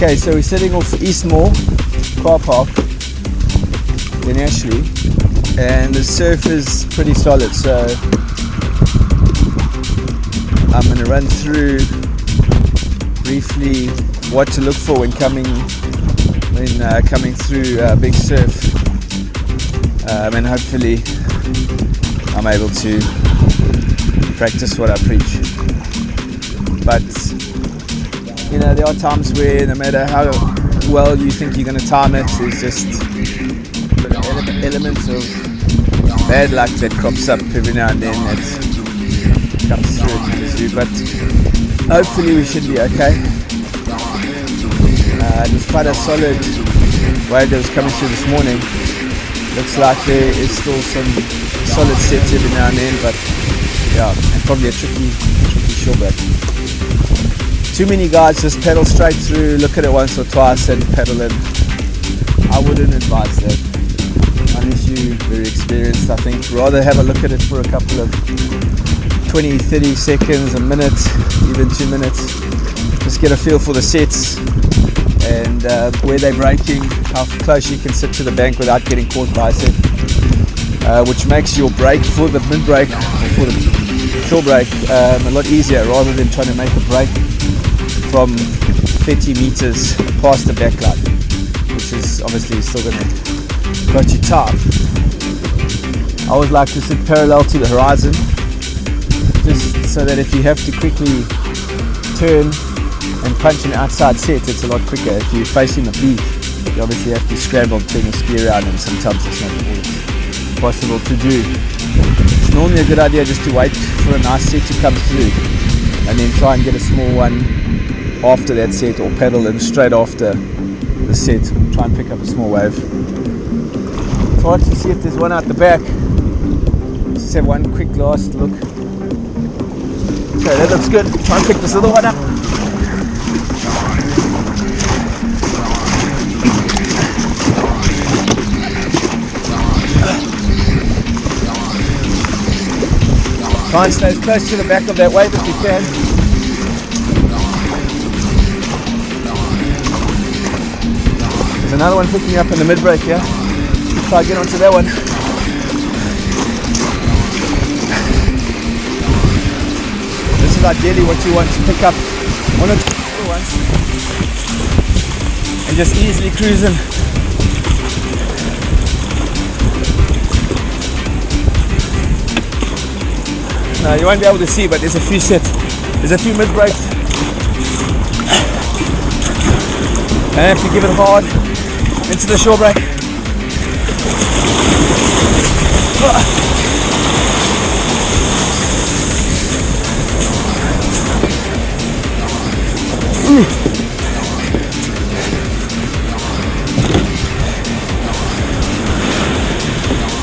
Okay, so we're sitting off East Mall car park in Ashley, and the surf is pretty solid, so I'm going to run through briefly what to look for when coming through big surf, and hopefully I'm able to practice what I preach. But you know, there are times where no matter how well you think you're going to time it, there's just elements of bad luck that crops up every now and then that comes through at the zoo. But hopefully we should be okay. It was quite a solid wave that was coming through this morning. Looks like there is still some solid sets every now and then, but yeah, and probably a tricky shore break. Too many guys just paddle straight through, look at it once or twice and paddle in. I wouldn't advise that unless you're very experienced. I think rather have a look at it for a couple of 20, 30 seconds, a minute, even 2 minutes. Just get a feel for the sets and where they're breaking, how close you can sit to the bank without getting caught by a set, which makes your break for the mid-break or for the shore break a lot easier rather than trying to make a break from 30 meters past the backline, which is obviously still going to cost you time. I always like to sit parallel to the horizon, just so that if you have to quickly turn and punch an outside set, it's a lot quicker. If you're facing the beach, you obviously have to scramble and turn your ski around, and sometimes it's not always possible to do. It's normally a good idea just to wait for a nice set to come through and then try and get a small one after that set, or paddle in straight after the set, try and pick up a small wave. It's hard to see if there's one out the back. Just have one quick last look. Okay, that looks good. Try and pick this little one up. Try and stay as close to the back of that wave as you can. There's another one picking up in the mid-break here. Try to get onto that one. This is ideally what you want, to pick up one or two little ones and just easily cruising. Now you won't be able to see, but there's a few sets. There's a few mid-breaks. And I have to give it hard into the shore break.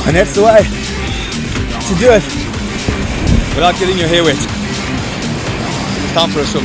And that's the way to do it without getting your hair wet. Time for a swim.